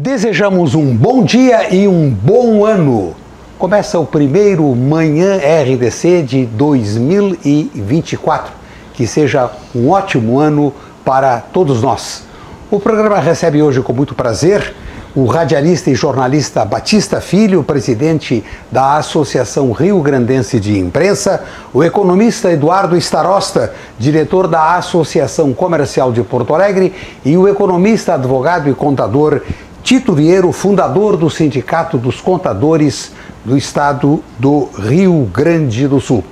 Desejamos um bom dia e um bom ano. Começa o primeiro Manhã RDC de 2024. Que seja um ótimo ano para todos nós. O programa recebe hoje com muito prazer o radialista e jornalista Batista Filho, presidente da Associação Rio Grandense de Imprensa, o economista Eduardo Starosta, diretor da Associação Comercial de Porto Alegre, e o economista, advogado e contador Tito Vieiro, fundador do Sindicato dos Contadores do Estado do Rio Grande do Sul.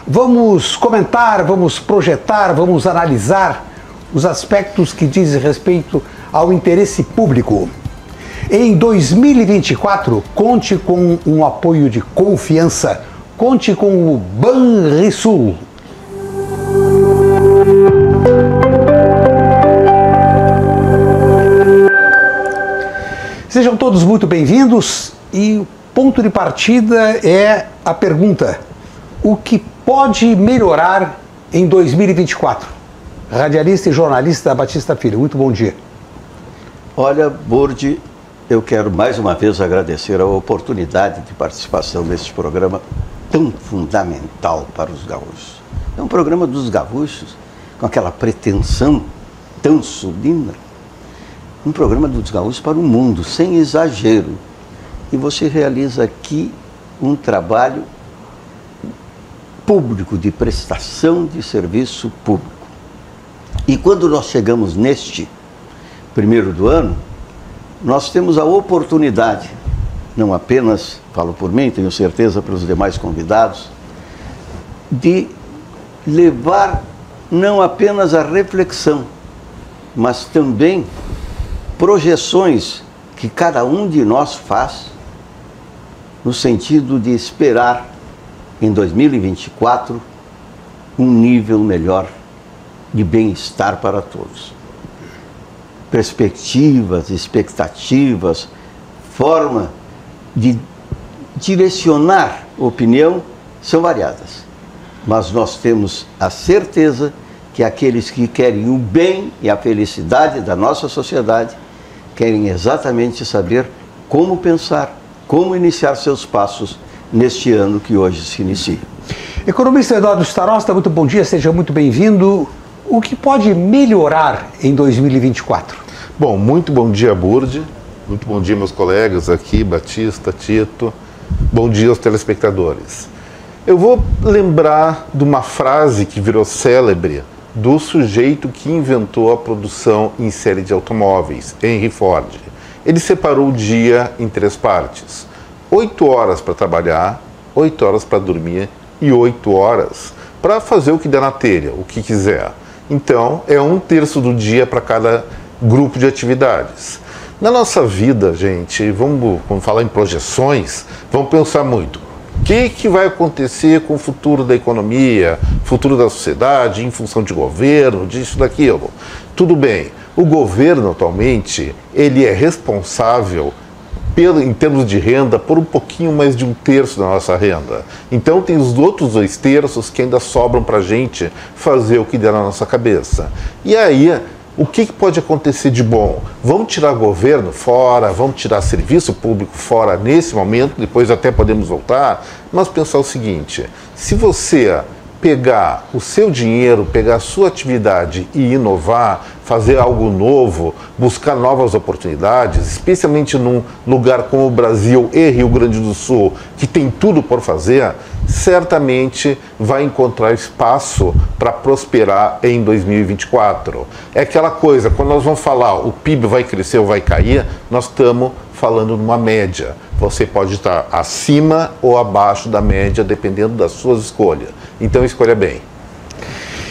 Vamos comentar, vamos projetar, vamos analisar os aspectos que dizem respeito ao interesse público. Em 2024, conte com um apoio de confiança, conte com o Banrisul. Sejam todos muito bem-vindos e o ponto de partida é a pergunta: o que pode melhorar em 2024? Radialista e jornalista Batista Filho, muito bom dia. Olha, Burdi, eu quero mais uma vez agradecer a oportunidade de participação neste programa tão fundamental para os gaúchos. É um programa dos gaúchos com aquela pretensão tão sublime. Um programa dos gaúchos para o mundo, sem exagero. E você realiza aqui um trabalho público, de prestação de serviço público. E quando nós chegamos neste primeiro do ano, nós temos a oportunidade, não apenas, falo por mim, tenho certeza para os demais convidados, de levar não apenas a reflexão, mas também projeções que cada um de nós faz no sentido de esperar em 2024 um nível melhor de bem-estar para todos. Perspectivas, expectativas, forma de direcionar opinião são variadas. Mas nós temos a certeza que aqueles que querem o bem e a felicidade da nossa sociedade querem exatamente saber como pensar, como iniciar seus passos neste ano que hoje se inicia. Economista Eduardo Starosta, muito bom dia, seja muito bem-vindo. O que pode melhorar em 2024? Bom, muito bom dia, Burdi. Muito bom dia, meus colegas aqui, Batista, Tito. Bom dia aos telespectadores. Eu vou lembrar de uma frase que virou célebre do sujeito que inventou a produção em série de automóveis, Henry Ford. Ele separou o dia em 3 partes. 8 horas para trabalhar, 8 horas para dormir e 8 horas para fazer o que der na telha, o que quiser. Então, é 1/3 do dia para cada grupo de atividades. Na nossa vida, gente, vamos falar em projeções, vamos pensar muito. O que vai acontecer com o futuro da economia, futuro da sociedade, em função de governo, disso, daquilo? Tudo bem, o governo atualmente, ele é responsável em termos de renda, por um pouquinho mais de 1/3 da nossa renda. Então tem os outros 2/3 que ainda sobram para a gente fazer o que der na nossa cabeça. E aí, o que pode acontecer de bom? Vamos tirar governo fora, vamos tirar serviço público fora nesse momento, depois até podemos voltar, mas pensar o seguinte: se você pegar o seu dinheiro, pegar a sua atividade e inovar, fazer algo novo, buscar novas oportunidades, especialmente num lugar como o Brasil e Rio Grande do Sul, que tem tudo por fazer, certamente vai encontrar espaço para prosperar em 2024. É aquela coisa, quando nós vamos falar o PIB vai crescer ou vai cair, nós estamos falando numa média. Você pode estar acima ou abaixo da média, dependendo das suas escolhas. Então, escolha bem.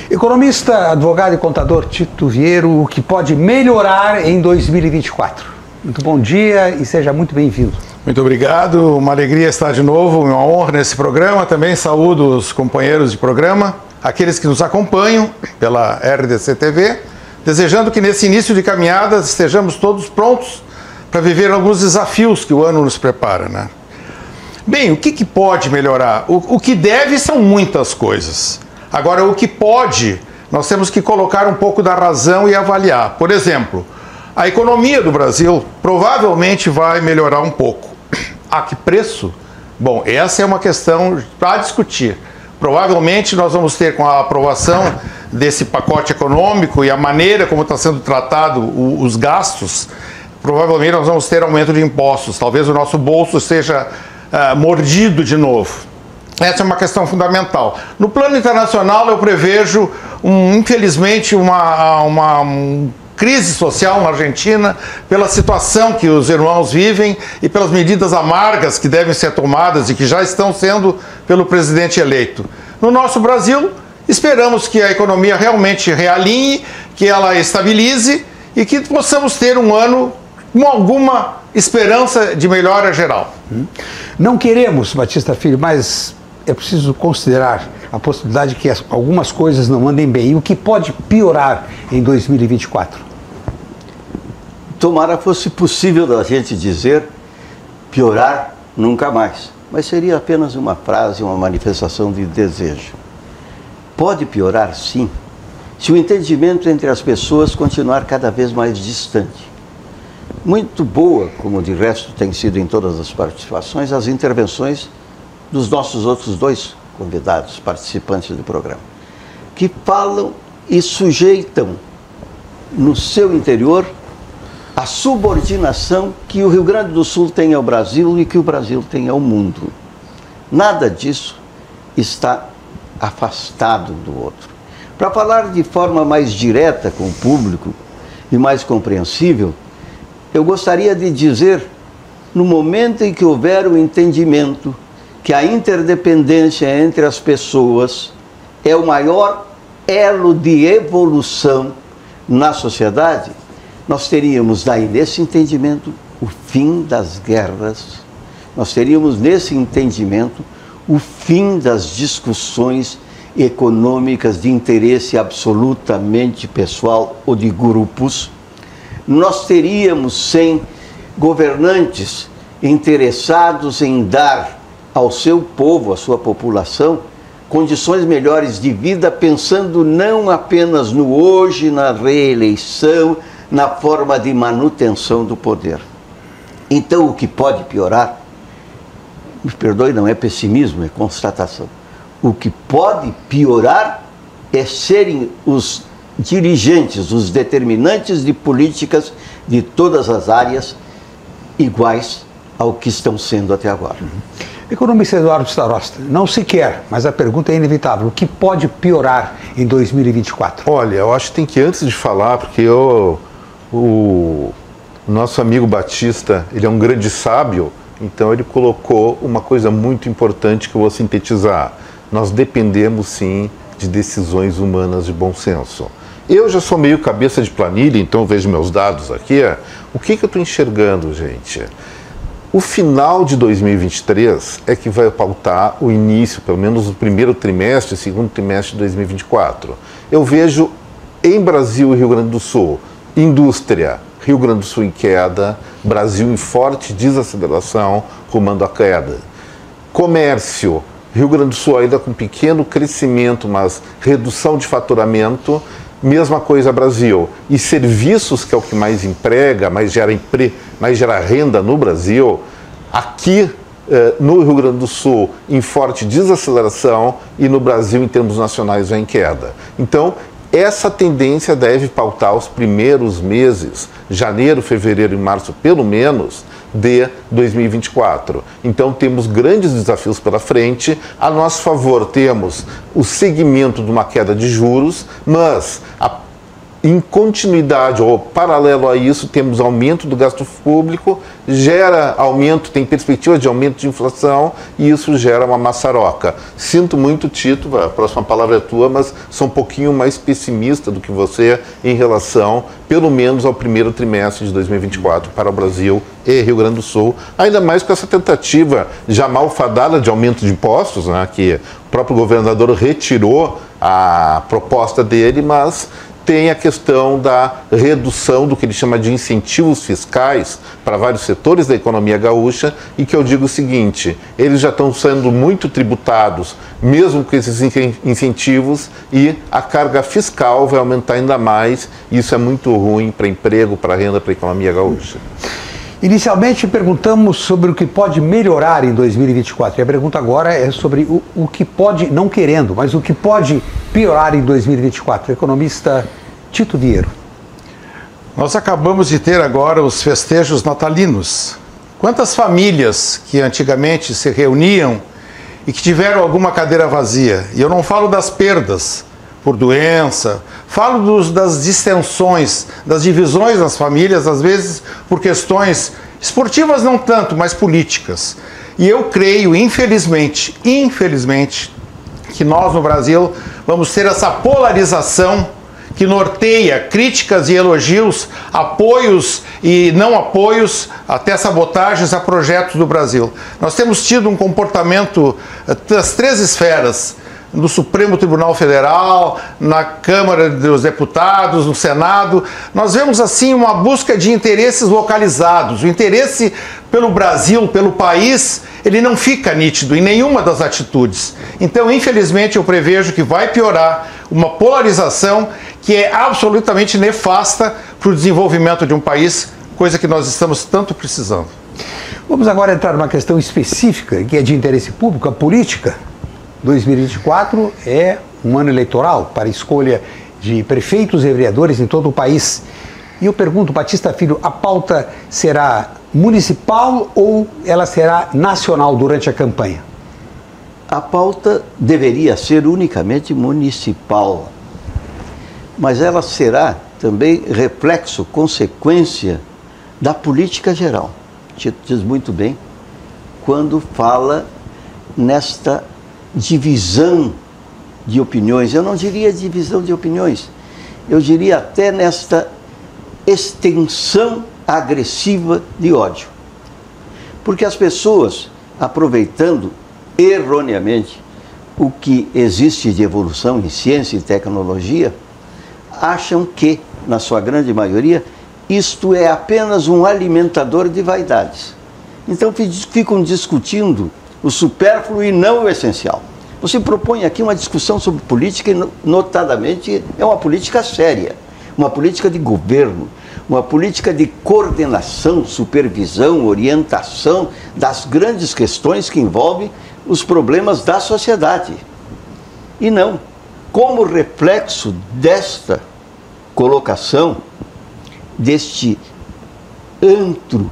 Economista, advogado e contador Tito Vieiro, o que pode melhorar em 2024? Muito bom dia e seja muito bem-vindo. Muito obrigado, uma alegria estar de novo, uma honra nesse programa. Também saúdo os companheiros de programa, aqueles que nos acompanham pela RDC TV, desejando que nesse início de caminhada estejamos todos prontos para viver alguns desafios que o ano nos prepara, né? Bem, o que pode melhorar? O que deve são muitas coisas. Agora, o que pode, nós temos que colocar um pouco da razão e avaliar. Por exemplo, A economia do Brasil provavelmente vai melhorar um pouco. A que preço? Bom, essa é uma questão para discutir. Provavelmente nós vamos ter, com a aprovação desse pacote econômico e a maneira como está sendo tratado os gastos, provavelmente nós vamos ter aumento de impostos. Talvez o nosso bolso seja mordido de novo. Essa é uma questão fundamental. No plano internacional, eu prevejo, infelizmente, uma crise social na Argentina, pela situação que os irmãos vivem e pelas medidas amargas que devem ser tomadas e que já estão sendo pelo presidente eleito. No nosso Brasil, esperamos que a economia realmente realinhe, que ela estabilize e que possamos ter um ano com alguma esperança de melhora geral. Não queremos, Batista Filho, mas é preciso considerar a possibilidade de que algumas coisas não andem bem. E o que pode piorar em 2024? Tomara fosse possível da gente dizer piorar nunca mais. Mas seria apenas uma frase, uma manifestação de desejo. Pode piorar, sim, se o entendimento entre as pessoas continuar cada vez mais distante. Muito boa, como de resto tem sido em todas as participações, as intervenções dos nossos outros dois convidados, participantes do programa, que falam e sujeitam no seu interior a subordinação que o Rio Grande do Sul tem ao Brasil e que o Brasil tem ao mundo. Nada disso está afastado do outro. Para falar de forma mais direta com o público e mais compreensível, eu gostaria de dizer, no momento em que houver o entendimento que a interdependência entre as pessoas é o maior elo de evolução na sociedade, nós teríamos daí, nesse entendimento, o fim das guerras, nós teríamos nesse entendimento o fim das discussões econômicas de interesse absolutamente pessoal ou de grupos, nós teríamos, sem governantes interessados em dar ao seu povo, à sua população, condições melhores de vida, pensando não apenas no hoje, na reeleição, na forma de manutenção do poder. Então, o que pode piorar, me perdoe, não é pessimismo, é constatação. O que pode piorar é serem os dirigentes, os determinantes de políticas de todas as áreas iguais ao que estão sendo até agora. Economista Eduardo Starosta, não se quer, mas a pergunta é inevitável. O que pode piorar em 2024? Olha, eu acho que tem que, antes de falar, porque o nosso amigo Batista, ele é um grande sábio, então ele colocou uma coisa muito importante que eu vou sintetizar. Nós dependemos, sim, de decisões humanas de bom senso. Eu já sou meio cabeça de planilha, então vejo meus dados aqui. O que eu estou enxergando, gente? O final de 2023 é que vai pautar o início, pelo menos o primeiro trimestre, segundo trimestre de 2024. Eu vejo em Brasil e Rio Grande do Sul, indústria, Rio Grande do Sul em queda, Brasil em forte desaceleração, rumando à queda. Comércio, Rio Grande do Sul ainda com pequeno crescimento, mas redução de faturamento, mesma coisa Brasil. E serviços, que é o que mais emprega, mais gera renda no Brasil, aqui no Rio Grande do Sul em forte desaceleração e no Brasil em termos nacionais já em queda. Então, essa tendência deve pautar os primeiros meses, janeiro, fevereiro e março, pelo menos, de 2024. Então temos grandes desafios pela frente. A nosso favor temos o segmento de uma queda de juros, mas em continuidade ou paralelo a isso temos aumento do gasto público, gera aumento, tem perspectiva de aumento de inflação e isso gera uma maçaroca. Sinto muito, Tito, a próxima palavra é tua, mas sou um pouquinho mais pessimista do que você em relação, pelo menos, ao primeiro trimestre de 2024 para o Brasil e Rio Grande do Sul, ainda mais com essa tentativa já malfadada de aumento de impostos, né, que o próprio governador retirou a proposta dele, mas tem a questão da redução do que ele chama de incentivos fiscais para vários setores da economia gaúcha, e que eu digo o seguinte: eles já estão sendo muito tributados, mesmo com esses incentivos, e a carga fiscal vai aumentar ainda mais, e isso é muito ruim para emprego, para renda, para a economia gaúcha. Inicialmente perguntamos sobre o que pode melhorar em 2024, e a pergunta agora é sobre o que pode, não querendo, mas o que pode piorar em 2024. Economista Tito Dinheiro. Nós acabamos de ter agora os festejos natalinos. Quantas famílias que antigamente se reuniam e que tiveram alguma cadeira vazia? E eu não falo das perdas por doença, falo das distensões, das divisões nas famílias, às vezes por questões esportivas não tanto, mas políticas. E eu creio, infelizmente, que nós no Brasil vamos ter essa polarização que norteia críticas e elogios, apoios e não apoios, até sabotagens a projetos do Brasil. Nós temos tido um comportamento das três esferas, no Supremo Tribunal Federal, na Câmara dos Deputados, no Senado. Nós vemos assim uma busca de interesses localizados. O interesse pelo Brasil, pelo país, ele não fica nítido em nenhuma das atitudes. Então, infelizmente, eu prevejo que vai piorar uma polarização que é absolutamente nefasta para o desenvolvimento de um país, coisa que nós estamos tanto precisando. Vamos agora entrar numa questão específica, que é de interesse público, a política. 2024 é um ano eleitoral para a escolha de prefeitos e vereadores em todo o país. E eu pergunto, Batista Filho, a pauta será municipal ou ela será nacional durante a campanha? A pauta deveria ser unicamente municipal, mas ela será também reflexo, consequência da política geral. Tito diz muito bem quando fala nesta divisão de opiniões. Eu não diria divisão de opiniões, eu diria até nesta extensão agressiva de ódio. Porque as pessoas, aproveitando erroneamente o que existe de evolução em ciência e tecnologia, acham que, na sua grande maioria, isto é apenas um alimentador de vaidades. Então ficam discutindo o supérfluo e não o essencial. Você propõe aqui uma discussão sobre política e, notadamente, é uma política séria, uma política de governo, uma política de coordenação, supervisão, orientação das grandes questões que envolvem os problemas da sociedade. E não, como reflexo desta colocação, deste antro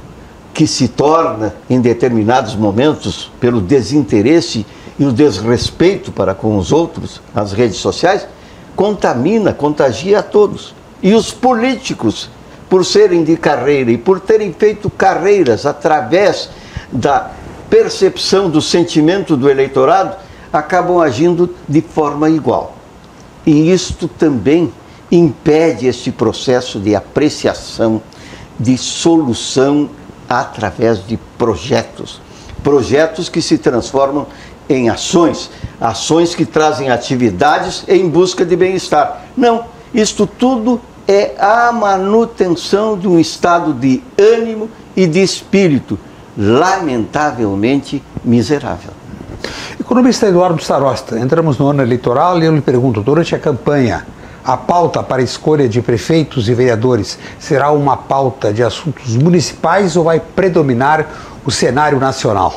que se torna, em determinados momentos, pelo desinteresse e o desrespeito para com os outros, as redes sociais, contagia a todos. E os políticos, por serem de carreira e por terem feito carreiras através da percepção do sentimento do eleitorado, acabam agindo de forma igual. E isto também impede este processo de apreciação, de solução através de projetos que se transformam em ações que trazem atividades em busca de bem-estar. Não, isto tudo é a manutenção de um estado de ânimo e de espírito lamentavelmente miserável. Economista Eduardo Starosta, entramos no ano eleitoral e eu lhe pergunto, durante a campanha, a pauta para a escolha de prefeitos e vereadores será uma pauta de assuntos municipais ou vai predominar o cenário nacional?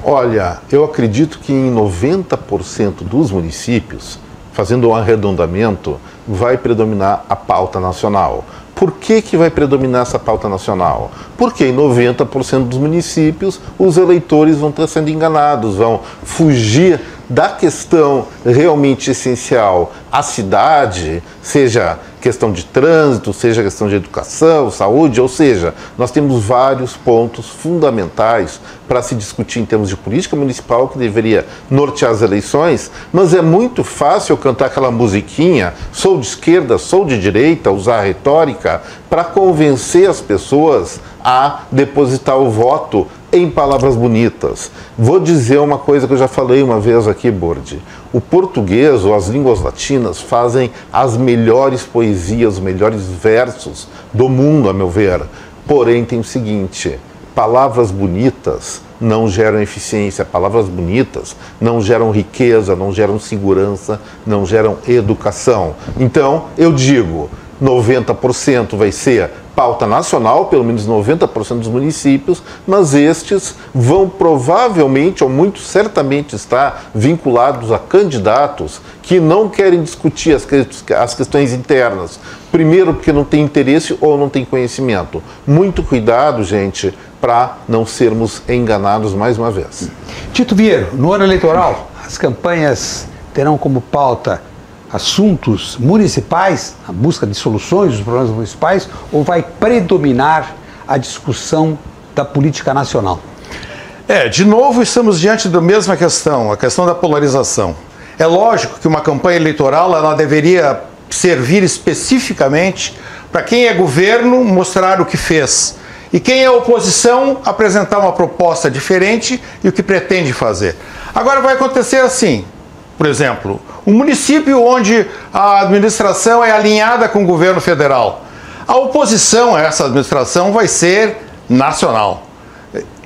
Olha, eu acredito que em 90% dos municípios, fazendo um arredondamento, vai predominar a pauta nacional. Por que vai predominar essa pauta nacional? Porque em 90% dos municípios os eleitores vão estar sendo enganados, vão fugir da questão realmente essencial, a cidade, seja questão de trânsito, seja questão de educação, saúde, ou seja, nós temos vários pontos fundamentais para se discutir em termos de política municipal que deveria nortear as eleições, mas é muito fácil cantar aquela musiquinha, sou de esquerda, sou de direita, usar a retórica para convencer as pessoas a depositar o voto em palavras bonitas. Vou dizer uma coisa que eu já falei uma vez aqui, Burdi. O português ou as línguas latinas fazem as melhores poesias, os melhores versos do mundo, a meu ver. Porém, tem o seguinte, palavras bonitas não geram eficiência, palavras bonitas não geram riqueza, não geram segurança, não geram educação. Então, eu digo, 90% vai ser pauta nacional, pelo menos 90% dos municípios, mas estes vão provavelmente, ou muito certamente, estar vinculados a candidatos que não querem discutir as questões internas. Primeiro, porque não tem interesse ou não tem conhecimento. Muito cuidado, gente, para não sermos enganados mais uma vez. Tito Vieiro, no ano eleitoral, as campanhas terão como pauta assuntos municipais, a busca de soluções dos problemas municipais, ou vai predominar a discussão da política nacional? De novo estamos diante da mesma questão, a questão da polarização. É lógico que uma campanha eleitoral ela deveria servir especificamente para quem é governo mostrar o que fez e quem é oposição apresentar uma proposta diferente e o que pretende fazer. Agora vai acontecer assim, por exemplo, um município onde a administração é alinhada com o governo federal. A oposição a essa administração vai ser nacional,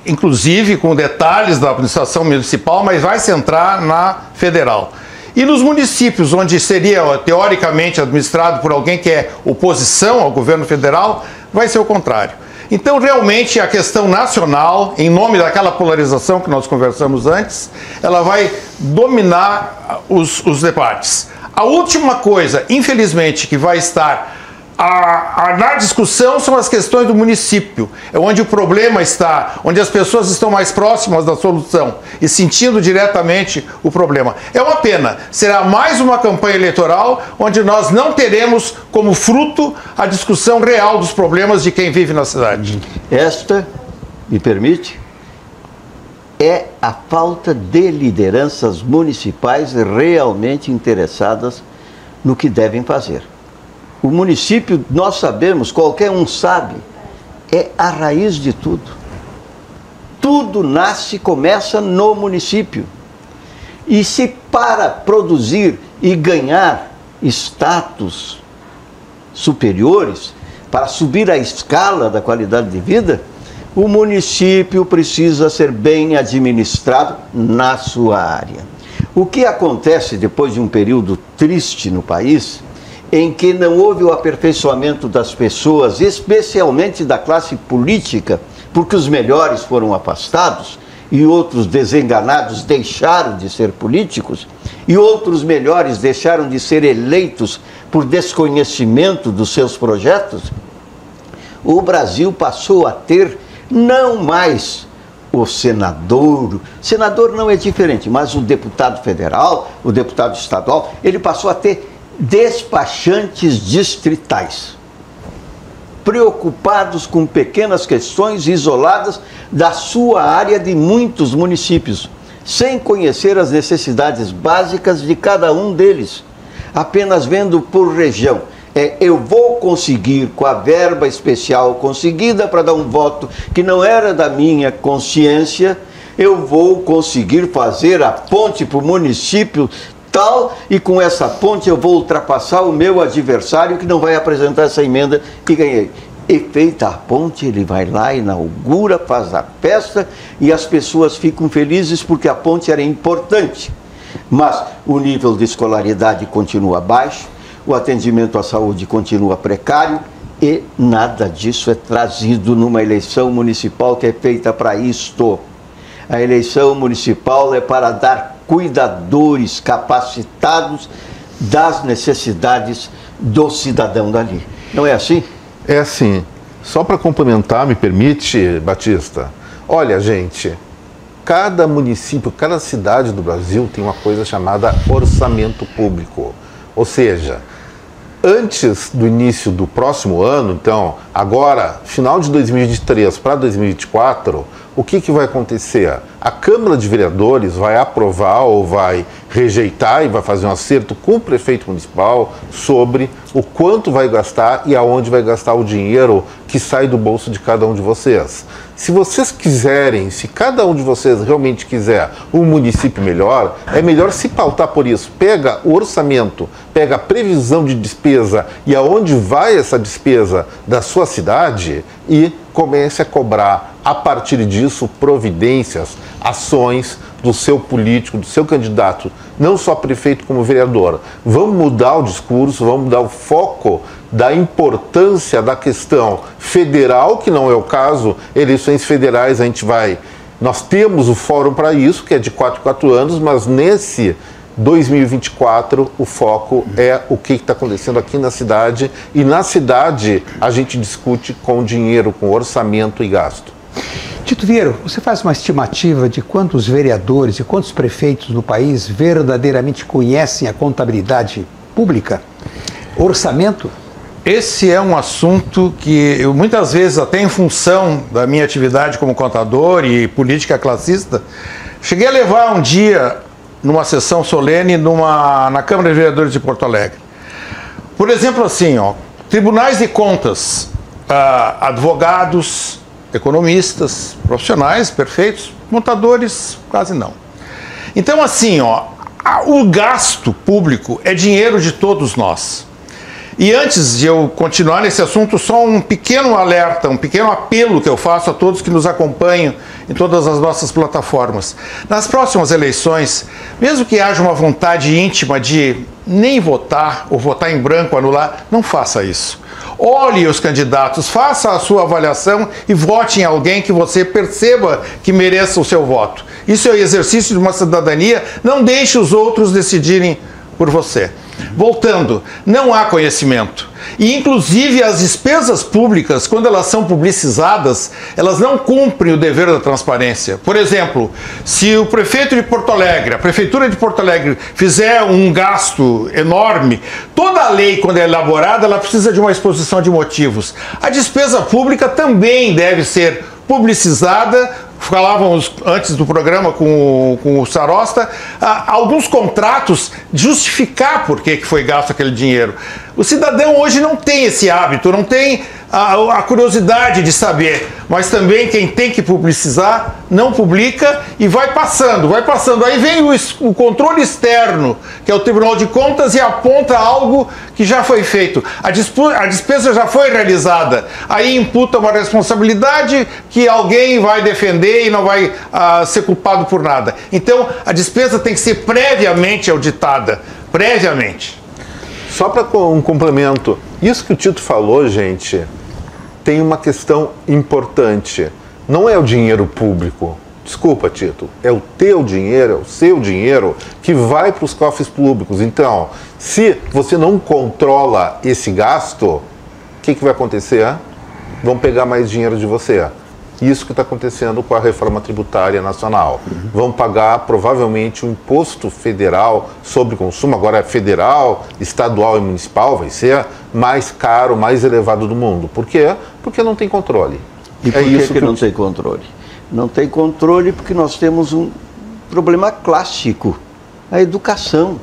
inclusive com detalhes da administração municipal, mas vai centrar na federal. E nos municípios onde seria teoricamente administrado por alguém que é oposição ao governo federal, vai ser o contrário. Então, realmente, a questão nacional, em nome daquela polarização que nós conversamos antes, ela vai dominar os debates. A última coisa, infelizmente, que vai estar na discussão são as questões do município. É onde o problema está, onde as pessoas estão mais próximas da solução e sentindo diretamente o problema. É uma pena. Será mais uma campanha eleitoral onde nós não teremos como fruto a discussão real dos problemas de quem vive na cidade. Esta, me permite, é a falta de lideranças municipais realmente interessadas no que devem fazer. O município, nós sabemos, qualquer um sabe, é a raiz de tudo. Tudo nasce e começa no município. E se para produzir e ganhar status superiores, para subir a escala da qualidade de vida, o município precisa ser bem administrado na sua área. O que acontece depois de um período triste no país, em que não houve o aperfeiçoamento das pessoas, especialmente da classe política, porque os melhores foram afastados e outros desenganados deixaram de ser políticos e outros melhores deixaram de ser eleitos por desconhecimento dos seus projetos, o Brasil passou a ter não mais o senador não é diferente, mas o deputado federal, o deputado estadual, ele passou a ter despachantes distritais, preocupados com pequenas questões isoladas da sua área de muitos municípios, sem conhecer as necessidades básicas de cada um deles, apenas vendo por região. Eu vou conseguir, com a verba especial conseguida para dar um voto que não era da minha consciência, eu vou conseguir fazer a ponte para o município tal, e com essa ponte eu vou ultrapassar o meu adversário que não vai apresentar essa emenda que ganhei. E feita a ponte, ele vai lá, inaugura, faz a festa e as pessoas ficam felizes porque a ponte era importante. Mas o nível de escolaridade continua baixo, o atendimento à saúde continua precário e nada disso é trazido numa eleição municipal que é feita para isto. A eleição municipal é para dar cuidadores capacitados das necessidades do cidadão dali. Não é assim? É assim. Só para complementar, me permite, Batista? Olha, gente, cada município, cada cidade do Brasil tem uma coisa chamada orçamento público. Ou seja, antes do início do próximo ano, então, agora, final de 2023 para 2024, o que vai acontecer? A Câmara de Vereadores vai aprovar ou vai rejeitar e vai fazer um acerto com o prefeito municipal sobre o quanto vai gastar e aonde vai gastar o dinheiro que sai do bolso de cada um de vocês. Se vocês quiserem, se cada um de vocês realmente quiser um município melhor, é melhor se pautar por isso. Pega o orçamento, pega a previsão de despesa e aonde vai essa despesa da sua cidade e comece a cobrar, a partir disso, providências, ações do seu político, do seu candidato, não só prefeito como vereador. Vamos mudar o discurso, vamos mudar o foco da importância da questão federal, que não é o caso, eleições federais nós temos o fórum para isso, que é de 4 em 4 anos, mas nesse 2024 o foco é o que está acontecendo aqui na cidade, e na cidade a gente discute com dinheiro, com orçamento e gasto. Tito Vieira, você faz uma estimativa de quantos vereadores e quantos prefeitos no país verdadeiramente conhecem a contabilidade pública? Orçamento? Esse é um assunto que eu muitas vezes, até em função da minha atividade como contador e política classista, cheguei a levar um dia numa sessão solene na Câmara de Vereadores de Porto Alegre. Por exemplo, assim, tribunais de contas, advogados, economistas, profissionais perfeitos, contadores quase não. Então, assim, o gasto público é dinheiro de todos nós. E antes de eu continuar nesse assunto, só um pequeno alerta, um pequeno apelo que eu faço a todos que nos acompanham em todas as nossas plataformas. Nas próximas eleições, mesmo que haja uma vontade íntima de nem votar ou votar em branco, anular, não faça isso. Olhe os candidatos, faça a sua avaliação e vote em alguém que você perceba que mereça o seu voto. Isso é o exercício de uma cidadania, não deixe os outros decidirem por você. Voltando, não há conhecimento. E, inclusive, as despesas públicas, quando elas são publicizadas, elas não cumprem o dever da transparência. Por exemplo, se o prefeito de Porto Alegre, a prefeitura de Porto Alegre, fizer um gasto enorme, toda a lei, quando é elaborada, ela precisa de uma exposição de motivos. A despesa pública também deve ser publicizada. Falávamos antes do programa com o Sarosta, alguns contratos, justificar por que foi gasto aquele dinheiro. O cidadão hoje não tem esse hábito, não tem a curiosidade de saber, mas também quem tem que publicizar não publica e vai passando. Aí vem o controle externo, que é o Tribunal de Contas, e aponta algo que já foi feito. A despesa já foi realizada. Aí imputa uma responsabilidade que alguém vai defender e não vai ser culpado por nada. Então, a despesa tem que ser previamente auditada. Previamente. Só para um complemento, isso que o Tito falou, gente, tem uma questão importante. Não é o dinheiro público. Desculpa, Tito. É o teu dinheiro, é o seu dinheiro que vai para os cofres públicos. Então, se você não controla esse gasto, o que vai acontecer? Vão pegar mais dinheiro de você. Isso que está acontecendo com a reforma tributária nacional. Vão pagar provavelmente um imposto federal sobre consumo, agora é federal, estadual e municipal, vai ser mais caro, mais elevado do mundo. Por quê? Porque não tem controle. E por que não tem controle? Não tem controle porque nós temos um problema clássico, a educação.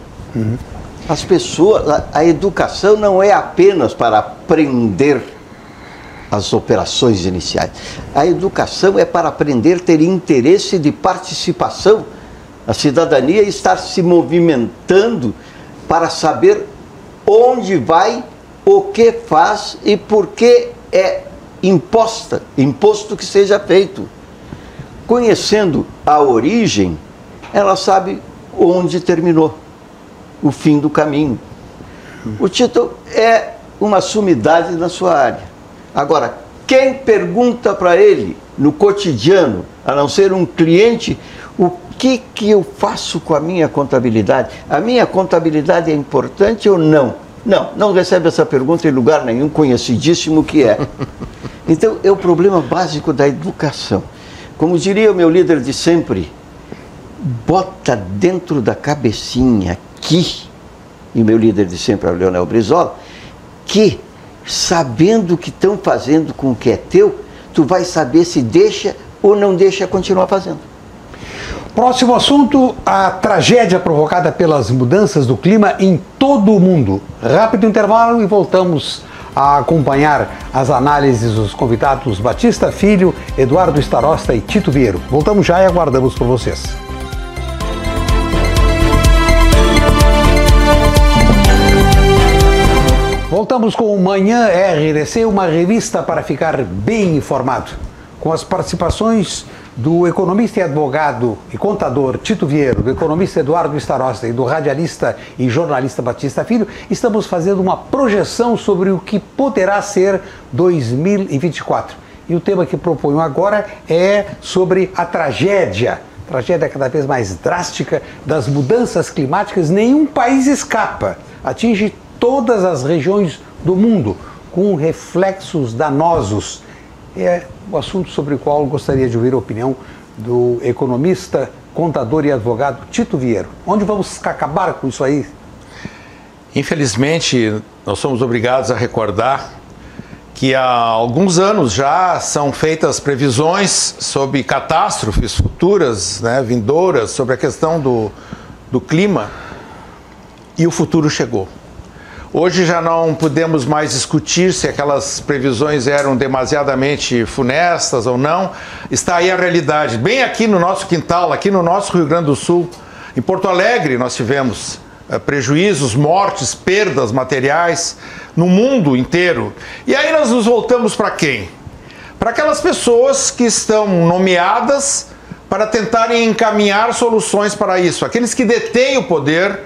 As pessoas, a educação não é apenas para aprender as operações iniciais. A educação é para aprender a ter interesse de participação. A cidadania está se movimentando para saber onde vai, o que faz e por que é imposto que seja feito. Conhecendo a origem, ela sabe onde terminou, o fim do caminho. O Tito é uma sumidade na sua área. Agora, quem pergunta para ele, no cotidiano, a não ser um cliente, o que eu faço com a minha contabilidade? A minha contabilidade é importante ou não? Não recebe essa pergunta em lugar nenhum, conhecidíssimo que é. Então, é o problema básico da educação. Como diria o meu líder de sempre, bota dentro da cabecinha que, e meu líder de sempre é o Leonel Brizola, que sabendo o que estão fazendo com o que é teu, tu vai saber se deixa ou não deixa continuar fazendo. Próximo assunto, a tragédia provocada pelas mudanças do clima em todo o mundo. Rápido intervalo e voltamos a acompanhar as análises dos convidados Batista Filho, Eduardo Starosta e Tito Vieiro. Voltamos já e aguardamos por vocês. Voltamos com o Manhã RDC, uma revista para ficar bem informado, com as participações do economista e advogado e contador Tito Vieiro, do economista Eduardo Starosta e do radialista e jornalista Batista Filho. Estamos fazendo uma projeção sobre o que poderá ser 2024. E o tema que proponho agora é sobre a tragédia cada vez mais drástica das mudanças climáticas. Nenhum país escapa, atinge todas as regiões do mundo, com reflexos danosos. É o assunto sobre o qual gostaria de ouvir a opinião do economista, contador e advogado Tito Vieiro. Onde vamos acabar com isso aí? Infelizmente, nós somos obrigados a recordar que há alguns anos já são feitas previsões sobre catástrofes futuras, vindouras, sobre a questão do clima, e o futuro chegou. Hoje já não podemos mais discutir se aquelas previsões eram demasiadamente funestas ou não. Está aí a realidade. Bem aqui no nosso quintal, aqui no nosso Rio Grande do Sul, em Porto Alegre, nós tivemos prejuízos, mortes, perdas materiais no mundo inteiro. E aí nós nos voltamos para quem? Para aquelas pessoas que estão nomeadas para tentarem encaminhar soluções para isso. Aqueles que detêm o poder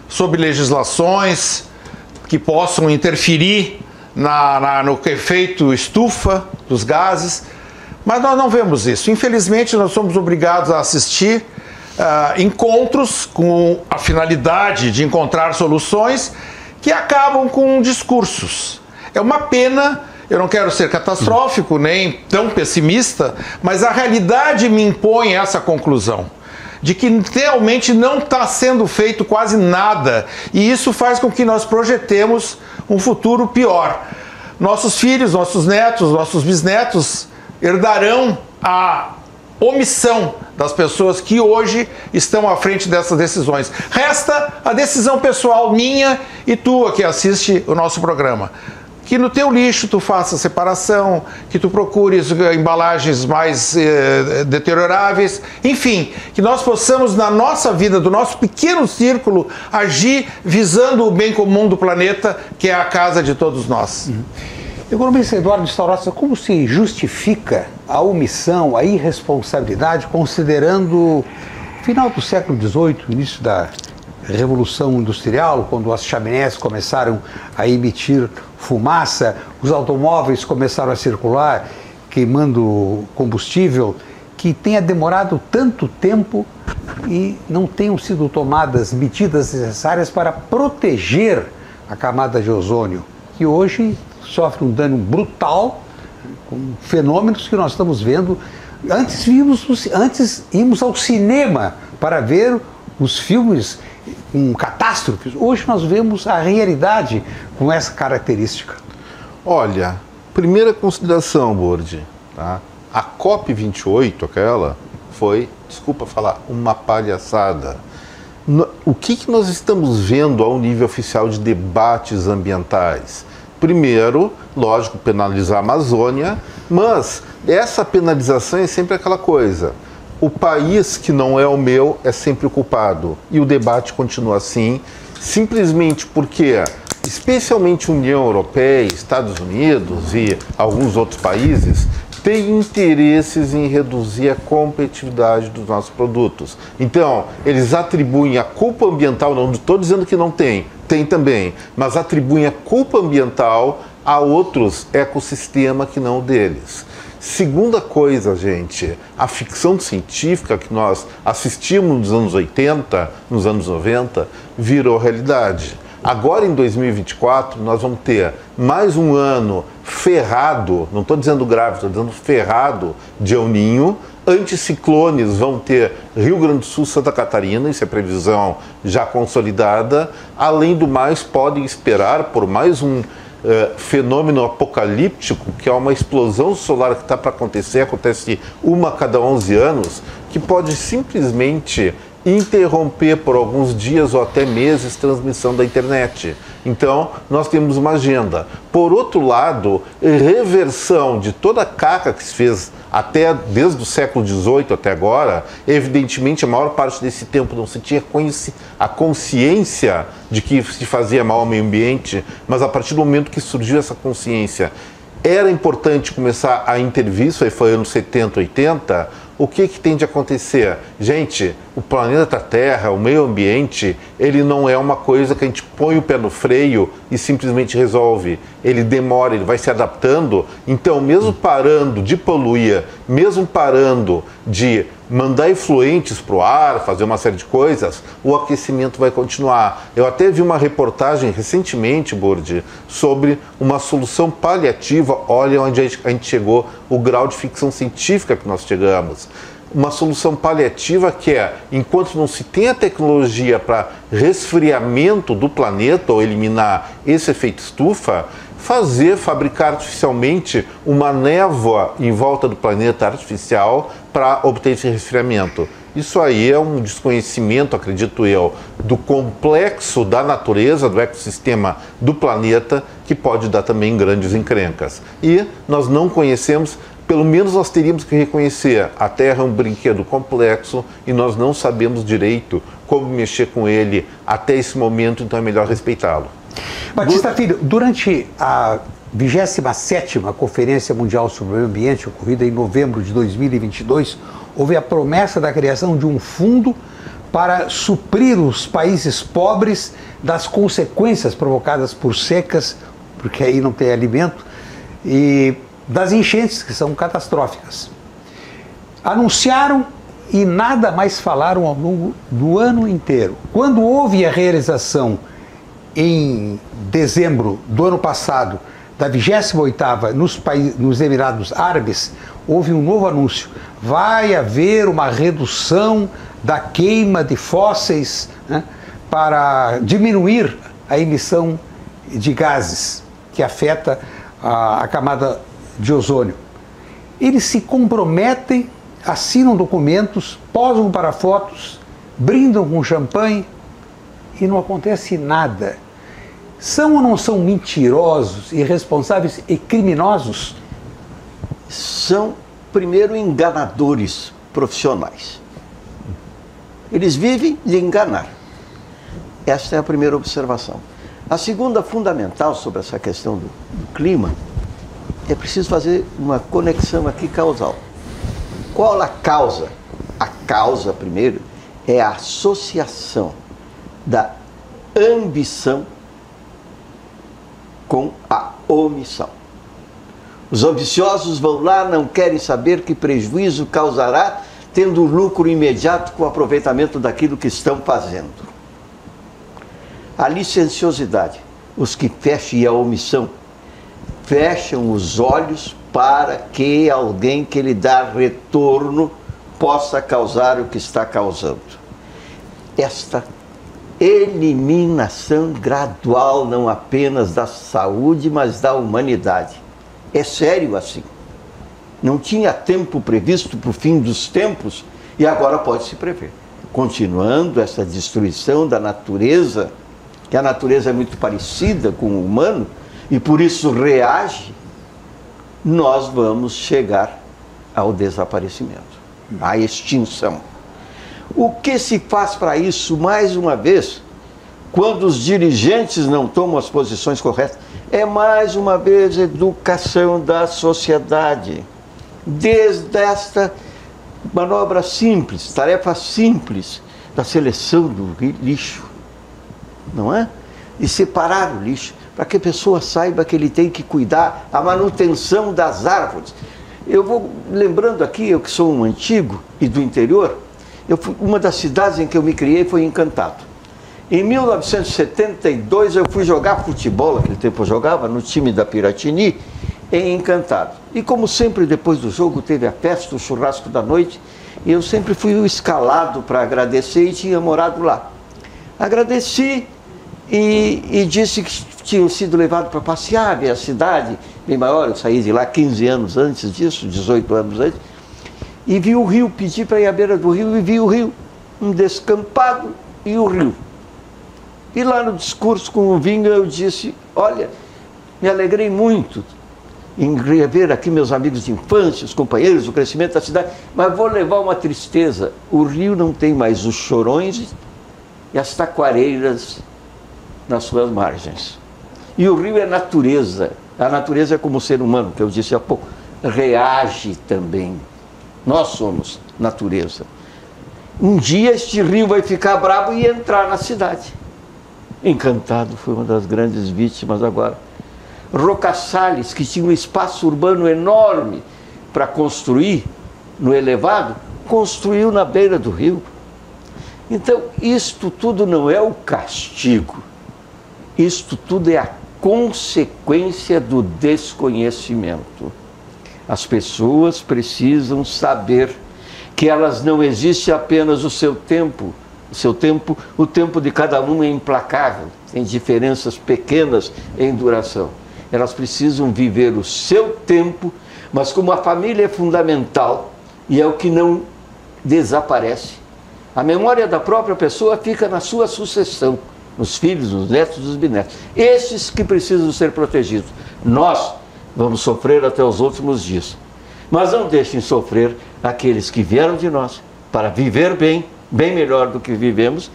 sobre legislações que possam interferir no efeito estufa dos gases, mas nós não vemos isso. Infelizmente, nós somos obrigados a assistir encontros com a finalidade de encontrar soluções que acabam com discursos. É uma pena, eu não quero ser catastrófico nem tão pessimista, mas a realidade me impõe essa conclusão, de que realmente não está sendo feito quase nada, e isso faz com que nós projetemos um futuro pior. Nossos filhos, nossos netos, nossos bisnetos herdarão a omissão das pessoas que hoje estão à frente dessas decisões. Resta a decisão pessoal minha e tua que assiste o nosso programa. Que no teu lixo tu faça separação, que tu procures embalagens mais deterioráveis, enfim, que nós possamos na nossa vida, do nosso pequeno círculo, agir visando o bem comum do planeta, que é a casa de todos nós. Economista Eduardo Starosta, como se justifica a omissão, a irresponsabilidade, considerando o final do século XVIII, início da Revolução Industrial, quando as chaminés começaram a emitir fumaça, os automóveis começaram a circular queimando combustível, que tenha demorado tanto tempo e não tenham sido tomadas medidas necessárias para proteger a camada de ozônio, que hoje sofre um dano brutal com fenômenos que nós estamos vendo. Antes íamos ao cinema para ver os filmes com catástrofes. Hoje nós vemos a realidade com essa característica. Olha, primeira consideração, Bordi, tá? A COP28, aquela, foi, desculpa falar, uma palhaçada. O que nós estamos vendo ao nível oficial de debates ambientais? Primeiro, lógico, penalizar a Amazônia, mas essa penalização é sempre aquela coisa. O país que não é o meu é sempre o culpado. E o debate continua assim, simplesmente porque, especialmente a União Europeia, Estados Unidos e alguns outros países, têm interesses em reduzir a competitividade dos nossos produtos. Então, eles atribuem a culpa ambiental, não estou dizendo que não tem, tem também, mas atribuem a culpa ambiental a outros ecossistemas que não o deles. Segunda coisa, gente, a ficção científica que nós assistimos nos anos 80, nos anos 90, virou realidade. Agora, em 2024, nós vamos ter mais um ano ferrado, não estou dizendo grave, estou dizendo ferrado de El Niño. Anticiclones vão ter Rio Grande do Sul, Santa Catarina, isso é previsão já consolidada. Além do mais, podem esperar por mais um fenômeno apocalíptico, que é uma explosão solar que está para acontecer, acontece uma a cada 11 anos, que pode simplesmente interromper por alguns dias ou até meses a transmissão da internet. Então, nós temos uma agenda. Por outro lado, reversão de toda a caca que se fez desde o século XVIII até agora, evidentemente a maior parte desse tempo não se tinha a consciência de que se fazia mal ao meio ambiente, mas a partir do momento que surgiu essa consciência, era importante começar a intervir, isso aí foi anos 70, 80, o que tem de acontecer? Gente, o planeta Terra, o meio ambiente, ele não é uma coisa que a gente põe o pé no freio e simplesmente resolve. Ele demora, ele vai se adaptando. Então, mesmo parando de poluir, mesmo parando de mandar efluentes para o ar, fazer uma série de coisas, o aquecimento vai continuar. Eu até vi uma reportagem recentemente, Burdi, sobre uma solução paliativa. Olha onde a gente chegou, o grau de ficção científica que nós chegamos. Uma solução paliativa que é, enquanto não se tem a tecnologia para resfriamento do planeta ou eliminar esse efeito estufa, fabricar artificialmente uma névoa em volta do planeta artificial para obter esse resfriamento. Isso aí é um desconhecimento, acredito eu, do complexo da natureza, do ecossistema do planeta, que pode dar também grandes encrencas. E nós não conhecemos, pelo menos nós teríamos que reconhecer, a Terra é um brinquedo complexo e nós não sabemos direito como mexer com ele até esse momento, então é melhor respeitá-lo. Batista Filho, durante a 27ª Conferência Mundial sobre o Meio Ambiente, ocorrida em novembro de 2022, houve a promessa da criação de um fundo para suprir os países pobres das consequências provocadas por secas, porque aí não tem alimento, e das enchentes, que são catastróficas. Anunciaram e nada mais falaram ao longo do ano inteiro. Quando houve a realização em dezembro do ano passado da 28ª nos Emirados Árabes, houve um novo anúncio. Vai haver uma redução da queima de fósseis, né, para diminuir a emissão de gases que afeta a camada de ozônio. Eles se comprometem, assinam documentos, posam para fotos, brindam com champanhe e não acontece nada. São ou não são mentirosos, irresponsáveis e criminosos? São, primeiro, enganadores profissionais. Eles vivem de enganar. Esta é a primeira observação. A segunda, fundamental, sobre essa questão do clima, é preciso fazer uma conexão aqui causal. Qual a causa? A causa, primeiro, é a associação da ambição com a omissão. Os ambiciosos vão lá, não querem saber que prejuízo causará, tendo lucro imediato com o aproveitamento daquilo que estão fazendo. A licenciosidade, os que fecham, e a omissão, fecham os olhos para que alguém que lhe dá retorno possa causar o que está causando. Esta eliminação gradual, não apenas da saúde, mas da humanidade. É sério assim. Não tinha tempo previsto para o fim dos tempos e agora pode se prever. Continuando essa destruição da natureza, que a natureza é muito parecida com o humano e por isso reage, nós vamos chegar ao desaparecimento, à extinção. O que se faz para isso, mais uma vez, quando os dirigentes não tomam as posições corretas? É, mais uma vez, educação da sociedade. Desde esta manobra simples, tarefa simples, da seleção do lixo, não é? E separar o lixo, para que a pessoa saiba que ele tem que cuidar a manutenção das árvores. Eu vou lembrando aqui, eu que sou um antigo e do interior, uma das cidades em que eu me criei foi Encantado. Em 1972 eu fui jogar futebol, naquele tempo eu jogava no time da Piratini, em Encantado. E como sempre, depois do jogo teve a festa, o churrasco da noite, e eu sempre fui o escalado para agradecer e tinha morado lá. Agradeci e disse que tinham sido levados para passear, ver a cidade bem maior. Eu saí de lá 15 anos antes disso, 18 anos antes, e vi o rio, pedi para ir à beira do rio e vi o rio, um descampado e o rio. E lá no discurso com o vinho eu disse, olha, me alegrei muito em rever aqui meus amigos de infância, os companheiros, o crescimento da cidade, mas vou levar uma tristeza. O rio não tem mais os chorões e as taquareiras nas suas margens. E o rio é natureza. A natureza é como o ser humano, que eu disse há pouco, reage também. Nós somos natureza. Um dia este rio vai ficar bravo e entrar na cidade. Encantado foi uma das grandes vítimas agora. Roca Salles, que tinha um espaço urbano enorme para construir no elevado, construiu na beira do rio. Então, isto tudo não é o castigo, isto tudo é a consequência do desconhecimento. As pessoas precisam saber que elas não existem apenas o seu tempo. O tempo de cada um é implacável, tem diferenças pequenas em duração. Elas precisam viver o seu tempo, mas como a família é fundamental e é o que não desaparece, a memória da própria pessoa fica na sua sucessão, nos filhos, nos netos, nos bisnetos. Esses que precisam ser protegidos. Nós vamos sofrer até os últimos dias, mas não deixem sofrer aqueles que vieram de nós para viver bem, bem melhor do que vivemos,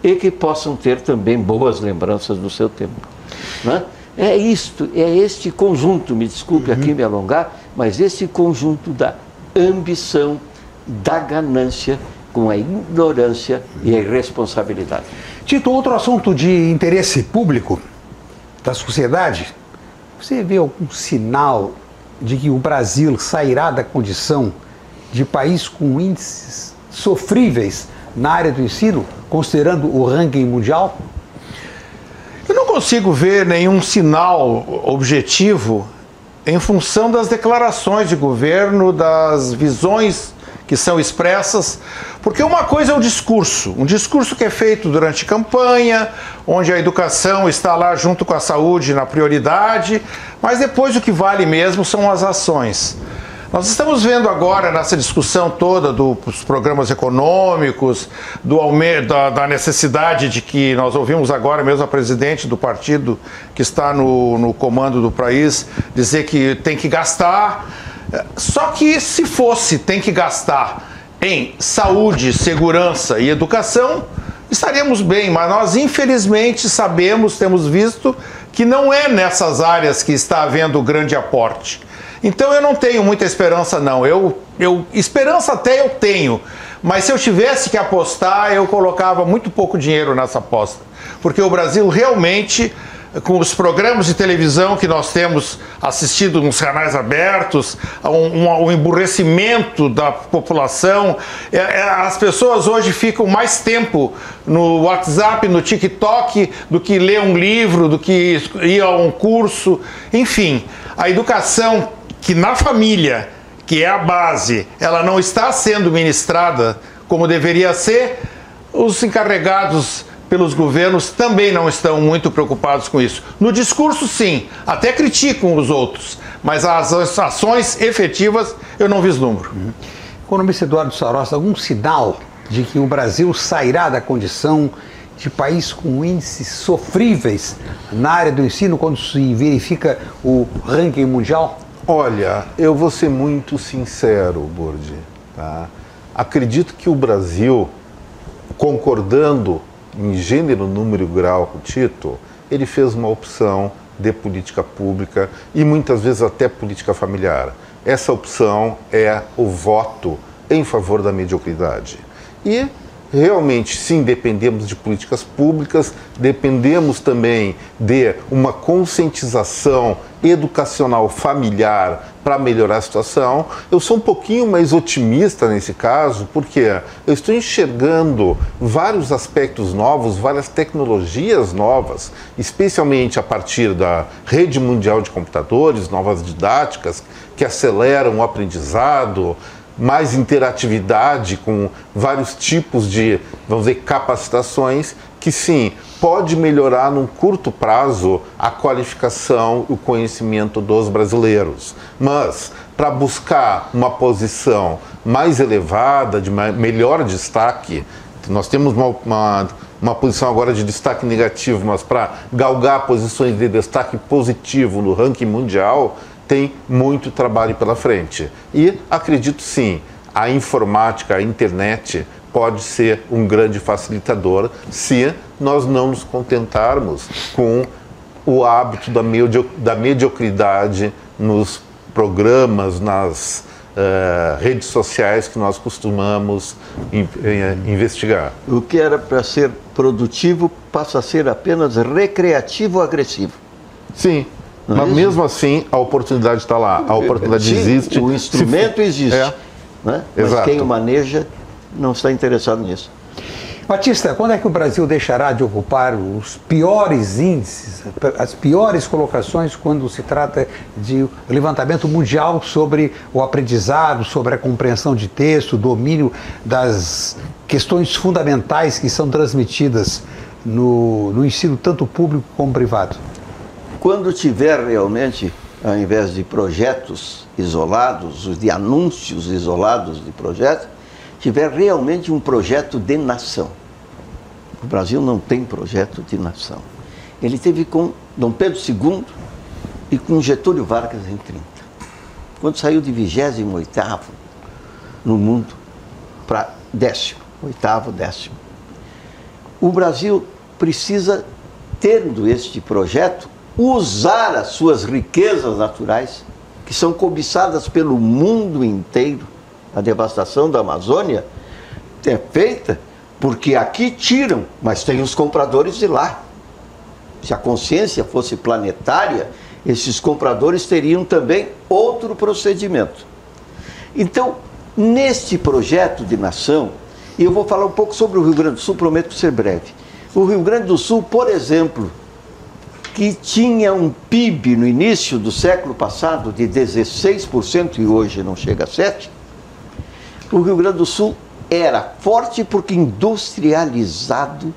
e que possam ter também boas lembranças do seu tempo. Né? É isto, é este conjunto, me desculpe aqui me alongar, mas esse conjunto da ambição, da ganância, com a ignorância e a irresponsabilidade. Tito, outro assunto de interesse público da sociedade, você vê algum sinal de que o Brasil sairá da condição de país com índices sofríveis na área do ensino, considerando o ranking mundial? Eu não consigo ver nenhum sinal objetivo em função das declarações de governo, das visões que são expressas, porque uma coisa é o discurso, um discurso que é feito durante campanha, onde a educação está lá junto com a saúde na prioridade, mas depois o que vale mesmo são as ações. Nós estamos vendo agora nessa discussão toda dos programas econômicos, da necessidade de que nós ouvimos agora mesmo a presidente do partido que está no comando do país dizer que tem que gastar. Só que se fosse tem que gastar em saúde, segurança e educação, estaríamos bem, mas nós infelizmente sabemos, temos visto que não é nessas áreas que está havendo grande aporte. Então eu não tenho muita esperança não, esperança até eu tenho, mas se eu tivesse que apostar, eu colocava muito pouco dinheiro nessa aposta, porque o Brasil realmente, com os programas de televisão que nós temos assistido nos canais abertos, um emburrecimento da população, as pessoas hoje ficam mais tempo no WhatsApp, no TikTok, do que ler um livro, do que ir a um curso, enfim, a educação que na família, que é a base, ela não está sendo ministrada como deveria ser, os encarregados pelos governos também não estão muito preocupados com isso. No discurso, sim, até criticam os outros, mas as ações efetivas eu não vislumbro. Economista Eduardo Sarosta, algum sinal de que o Brasil sairá da condição de país com índices sofríveis na área do ensino quando se verifica o ranking mundial? Olha, eu vou ser muito sincero, Burdi, tá? Acredito que o Brasil, concordando em gênero, número e grau com o Tito, ele fez uma opção de política pública e muitas vezes até política familiar. Essa opção é o voto em favor da mediocridade. E realmente, sim, dependemos de políticas públicas, dependemos também de uma conscientização educacional familiar para melhorar a situação. Eu sou um pouquinho mais otimista nesse caso, porque eu estou enxergando vários aspectos novos, várias tecnologias novas, especialmente a partir da rede mundial de computadores, novas didáticas que aceleram o aprendizado, mais interatividade com vários tipos de, vamos dizer, capacitações que sim, pode melhorar num curto prazo a qualificação e o conhecimento dos brasileiros. Mas, para buscar uma posição mais elevada, de melhor destaque, nós temos uma posição agora de destaque negativo, mas para galgar posições de destaque positivo no ranking mundial, tem muito trabalho pela frente. E acredito sim, a informática, a internet pode ser um grande facilitador se nós não nos contentarmos com o hábito da mediocridade nos programas, nas redes sociais que nós costumamos investigar. O que era para ser produtivo passa a ser apenas recreativo ou agressivo. Sim, mas mesmo assim a oportunidade está lá, a oportunidade existe. O instrumento existe, né? Mas Exato. quem o maneja não está interessado nisso. Batista, quando é que o Brasil deixará de ocupar os piores índices, as piores colocações quando se trata de levantamento mundial sobre o aprendizado, sobre a compreensão de texto, o domínio das questões fundamentais que são transmitidas no ensino tanto público como privado? Quando tiver realmente, ao invés de projetos isolados, de anúncios isolados de projetos, tiver realmente um projeto de nação. O Brasil não tem projeto de nação. Ele teve com Dom Pedro II e com Getúlio Vargas em 30. Quando saiu de 28º no mundo para 10º, 8º, 10º. O Brasil precisa, tendo este projeto, usar as suas riquezas naturais, que são cobiçadas pelo mundo inteiro. A devastação da Amazônia é feita porque aqui tiram, mas tem os compradores de lá. Se a consciência fosse planetária, esses compradores teriam também outro procedimento. Então, neste projeto de nação, eu vou falar um pouco sobre o Rio Grande do Sul, prometo ser breve. O Rio Grande do Sul, por exemplo, que tinha um PIB no início do século passado de 16% e hoje não chega a 7%, o Rio Grande do Sul era forte porque industrializado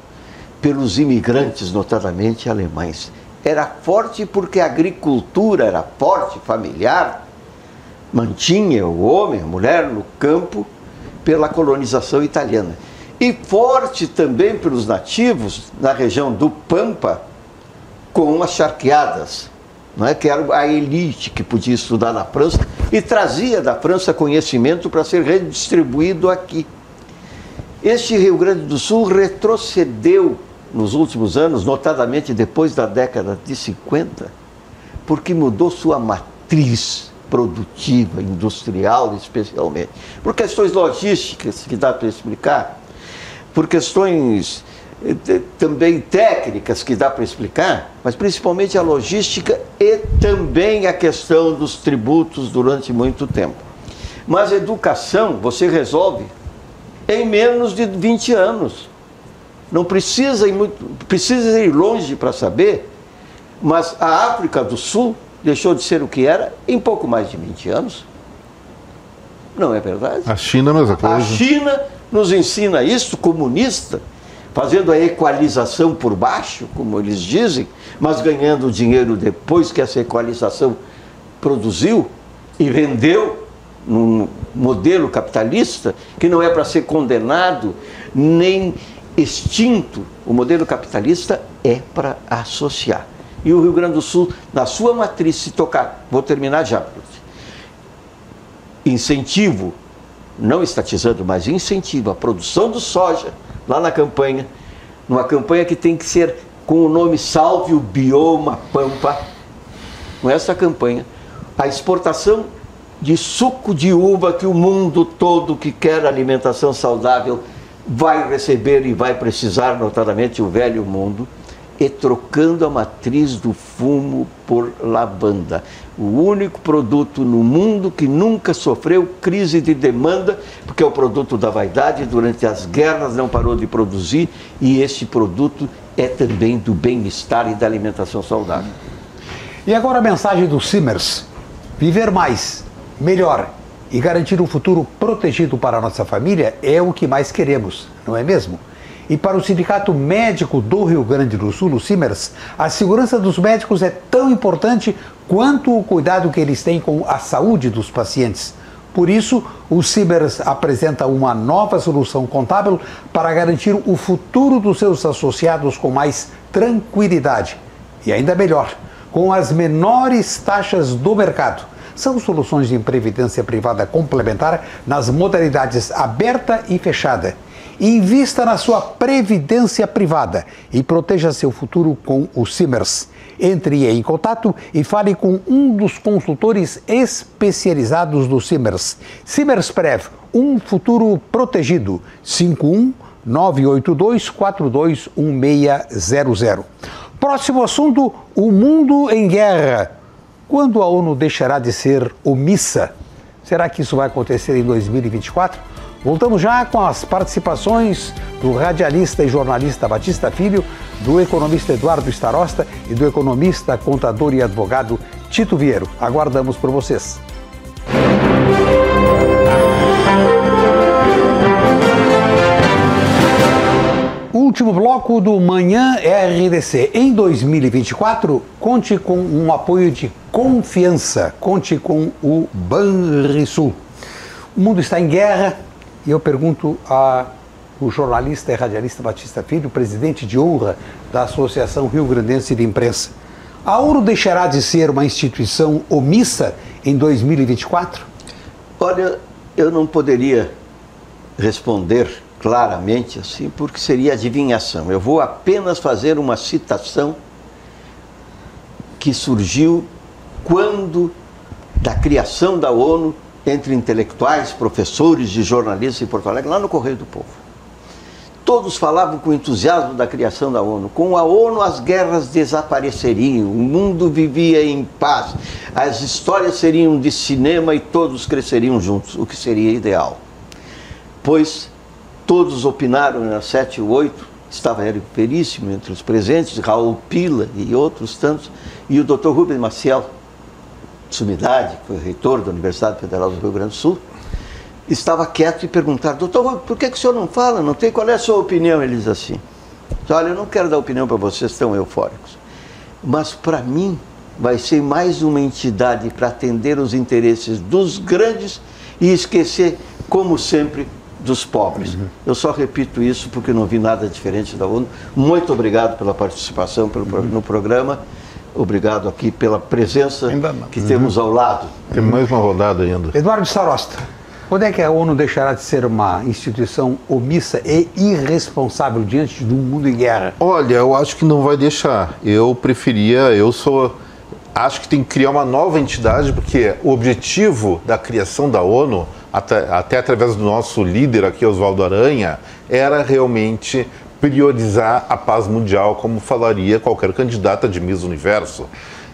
pelos imigrantes, notadamente alemães. Era forte porque a agricultura era forte, familiar, mantinha o homem, a mulher no campo pela colonização italiana. E forte também pelos nativos na região do Pampa, com as charqueadas, não é? Que era a elite que podia estudar na França e trazia da França conhecimento para ser redistribuído aqui. Este Rio Grande do Sul retrocedeu nos últimos anos, notadamente depois da década de 50, porque mudou sua matriz produtiva, industrial especialmente, por questões logísticas que dá para explicar, por questões também técnicas que dá para explicar, mas principalmente a logística e também a questão dos tributos durante muito tempo. Mas a educação você resolve em menos de 20 anos. Não precisa ir longe para saber, mas a África do Sul deixou de ser o que era em pouco mais de 20 anos. Não é verdade? A China é a mesma coisa. A China nos ensina isso, comunista, fazendo a equalização por baixo, como eles dizem, mas ganhando dinheiro depois que essa equalização produziu e vendeu num modelo capitalista que não é para ser condenado nem extinto. O modelo capitalista é para associar. E o Rio Grande do Sul, na sua matriz, se tocar, vou terminar já, incentivo, não estatizando, mas incentivo a produção do soja lá na campanha, numa campanha que tem que ser com o nome Salve o Bioma Pampa, com essa campanha, a exportação de suco de uva que o mundo todo que quer alimentação saudável vai receber e vai precisar, notadamente o velho mundo, e trocando a matriz do fumo por lavanda. O único produto no mundo que nunca sofreu crise de demanda, porque é o produto da vaidade, durante as guerras não parou de produzir, e esse produto é também do bem-estar e da alimentação saudável. E agora a mensagem do Simers: viver mais, melhor e garantir um futuro protegido para a nossa família é o que mais queremos, não é mesmo? E para o Sindicato Médico do Rio Grande do Sul, o Simers, a segurança dos médicos é tão importante quanto o cuidado que eles têm com a saúde dos pacientes. Por isso, o Simers apresenta uma nova solução contábil para garantir o futuro dos seus associados com mais tranquilidade. E ainda melhor, com as menores taxas do mercado. São soluções de previdência privada complementar nas modalidades aberta e fechada. Invista na sua previdência privada e proteja seu futuro com o Simers. Entre em contato e fale com um dos consultores especializados do Simers. Simers Prev, um futuro protegido. 51-982-421600. Próximo assunto, o mundo em guerra. Quando a ONU deixará de ser omissa? Será que isso vai acontecer em 2024? Voltamos já com as participações do radialista e jornalista Batista Filho, do economista Eduardo Starosta e do economista, contador e advogado Tito Vieiro. Aguardamos por vocês. Último bloco do Manhã RDC. Em 2024, conte com um apoio de confiança. Conte com o Banrisul. O mundo está em guerra. E eu pergunto ao jornalista e radialista Batista Filho, presidente de honra da Associação Rio Grandense de Imprensa. A ONU deixará de ser uma instituição omissa em 2024? Olha, eu não poderia responder claramente assim, porque seria adivinhação. Eu vou apenas fazer uma citação que surgiu quando da criação da ONU, entre intelectuais, professores e jornalistas em Porto Alegre, lá no Correio do Povo. Todos falavam com entusiasmo da criação da ONU. Com a ONU as guerras desapareceriam, o mundo vivia em paz, as histórias seriam de cinema e todos cresceriam juntos, o que seria ideal. Pois todos opinaram nas 7 e 8, estava Érico Veríssimo entre os presentes, Raul Pila e outros tantos, e o Dr. Rubens Maciel, Sumidade, que foi reitor da Universidade Federal do Rio Grande do Sul, estava quieto e perguntaram: doutor, por que o senhor não fala? Não tem? Qual é a sua opinião? Ele diz assim: olha, eu não quero dar opinião para vocês tão eufóricos, mas para mim vai ser mais uma entidade para atender os interesses dos grandes e esquecer, como sempre, dos pobres. Eu só repito isso porque não vi nada diferente da ONU. Muito obrigado pela participação no programa. Obrigado aqui pela presença que temos ao lado. Tem mais uma rodada ainda. Eduardo Starosta, quando é que a ONU deixará de ser uma instituição omissa e irresponsável diante de um mundo em guerra? Olha, eu acho que não vai deixar. Acho que tem que criar uma nova entidade, porque o objetivo da criação da ONU, até através do nosso líder aqui, Oswaldo Aranha, era realmente priorizar a paz mundial, como falaria qualquer candidata de Miss Universo.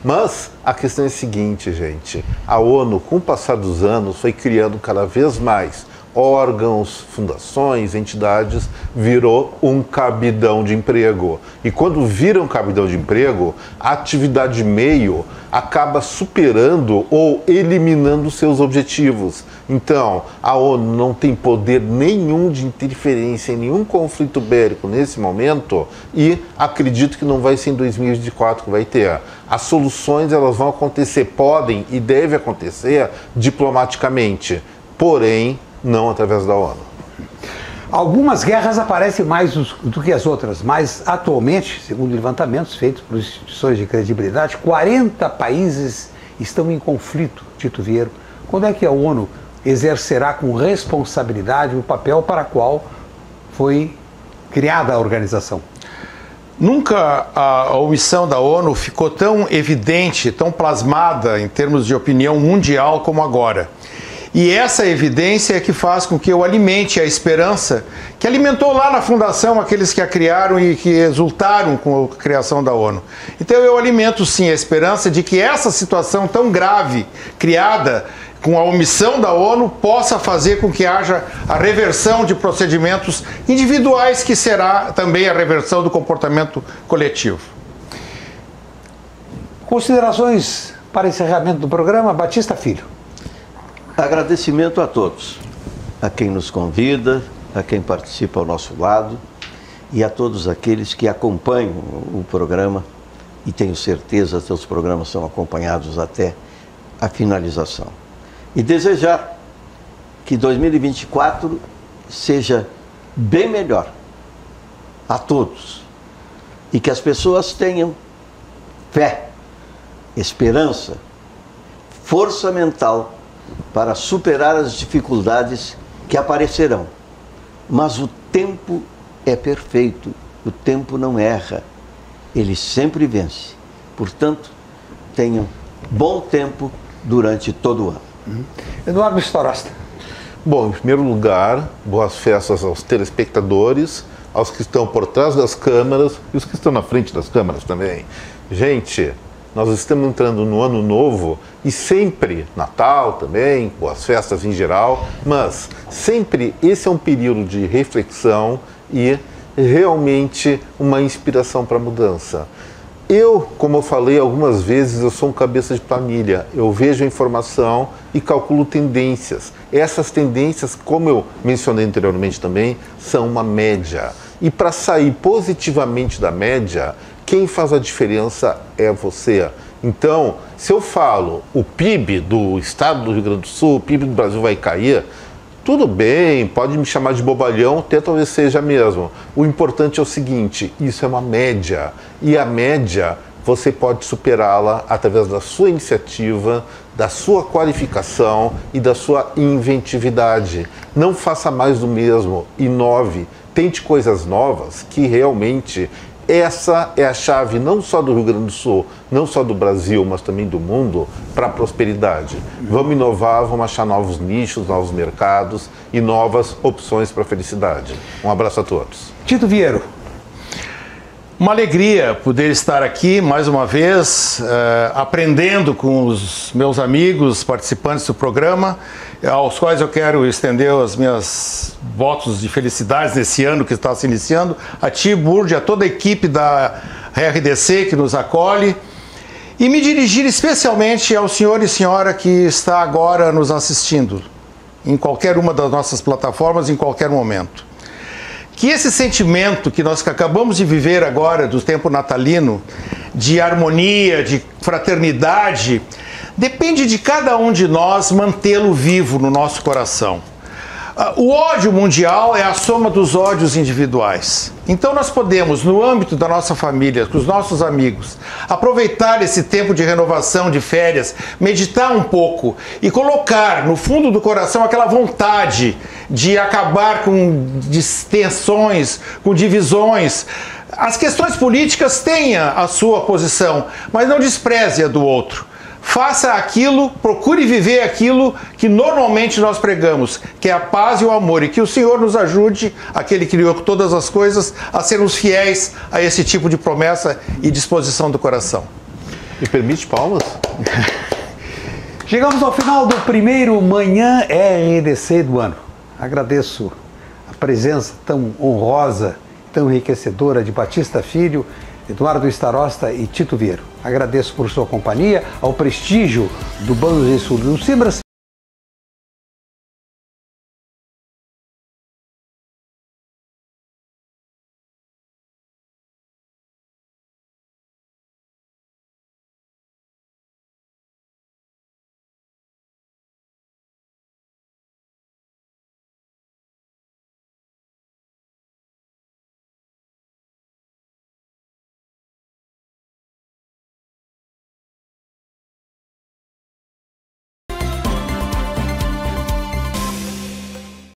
Mas a questão é a seguinte, gente: a ONU, com o passar dos anos, foi criando cada vez mais órgãos, fundações, entidades, virou um cabidão de emprego. E quando vira um cabidão de emprego, a atividade meio acaba superando ou eliminando seus objetivos. Então, a ONU não tem poder nenhum de interferência em nenhum conflito bélico nesse momento, e acredito que não vai ser em 2024 que vai ter. As soluções, elas vão acontecer, podem e devem acontecer diplomaticamente, porém não através da ONU. Algumas guerras aparecem mais do que as outras, mas atualmente, segundo levantamentos feitos por instituições de credibilidade, 40 países estão em conflito, Tito Vieiro. Quando é que a ONU exercerá com responsabilidade o papel para o qual foi criada a organização? Nunca a omissão da ONU ficou tão evidente, tão plasmada em termos de opinião mundial como agora. E essa evidência é que faz com que eu alimente a esperança que alimentou lá na fundação aqueles que a criaram e que exultaram com a criação da ONU. Então eu alimento sim a esperança de que essa situação tão grave criada com a omissão da ONU possa fazer com que haja a reversão de procedimentos individuais, que será também a reversão do comportamento coletivo. Considerações para encerramento do programa, Batista Filho. Agradecimento a todos, a quem nos convida, a quem participa ao nosso lado, e a todos aqueles que acompanham o programa, e tenho certeza que os programas são acompanhados até a finalização. E desejar que 2024 seja bem melhor a todos e que as pessoas tenham fé, esperança, força mental para superar as dificuldades que aparecerão. Mas o tempo é perfeito, o tempo não erra, ele sempre vence. Portanto, tenham bom tempo durante todo o ano. Eduardo Starosta. Bom, em primeiro lugar, boas festas aos telespectadores, aos que estão por trás das câmeras e os que estão na frente das câmeras também. Gente, nós estamos entrando no ano novo e sempre, Natal também, boas festas em geral, mas sempre esse é um período de reflexão e realmente uma inspiração para a mudança. Eu, como eu falei algumas vezes, eu sou um cabeça de planilha. Eu vejo a informação e calculo tendências. Essas tendências, como eu mencionei anteriormente também, são uma média. E para sair positivamente da média, quem faz a diferença é você. Então, se eu falo o PIB do estado do Rio Grande do Sul, o PIB do Brasil vai cair, tudo bem, pode me chamar de bobalhão, até talvez seja mesmo. O importante é o seguinte, isso é uma média. E a média, você pode superá-la através da sua iniciativa, da sua qualificação e da sua inventividade. Não faça mais do mesmo, inove, tente coisas novas que realmente... Essa é a chave não só do Rio Grande do Sul, não só do Brasil, mas também do mundo, para a prosperidade. Vamos inovar, vamos achar novos nichos, novos mercados e novas opções para a felicidade. Um abraço a todos. Tito Vieiro. Uma alegria poder estar aqui mais uma vez, aprendendo com os meus amigos, participantes do programa, aos quais eu quero estender os meus votos de felicidades nesse ano que está se iniciando, a ti, Burdi, a toda a equipe da RDC que nos acolhe, e me dirigir especialmente ao senhor e senhora que está agora nos assistindo, em qualquer uma das nossas plataformas, em qualquer momento. Que esse sentimento que nós acabamos de viver agora, do tempo natalino, de harmonia, de fraternidade, depende de cada um de nós mantê-lo vivo no nosso coração. O ódio mundial é a soma dos ódios individuais. Então nós podemos, no âmbito da nossa família, com os nossos amigos, aproveitar esse tempo de renovação, de férias, meditar um pouco e colocar no fundo do coração aquela vontade de acabar com distensões, com divisões. As questões políticas tenham a sua posição, mas não despreze a do outro. Faça aquilo, procure viver aquilo que normalmente nós pregamos, que é a paz e o amor, e que o Senhor nos ajude, aquele que criou todas as coisas, a sermos fiéis a esse tipo de promessa e disposição do coração. Me permite palmas? Chegamos ao final do primeiro Manhã RDC do ano. Agradeço a presença tão honrosa, tão enriquecedora de Batista Filho, Eduardo Starosta e Tito Vieiro. Agradeço por sua companhia, ao prestígio do Banco do Sul do Cibras.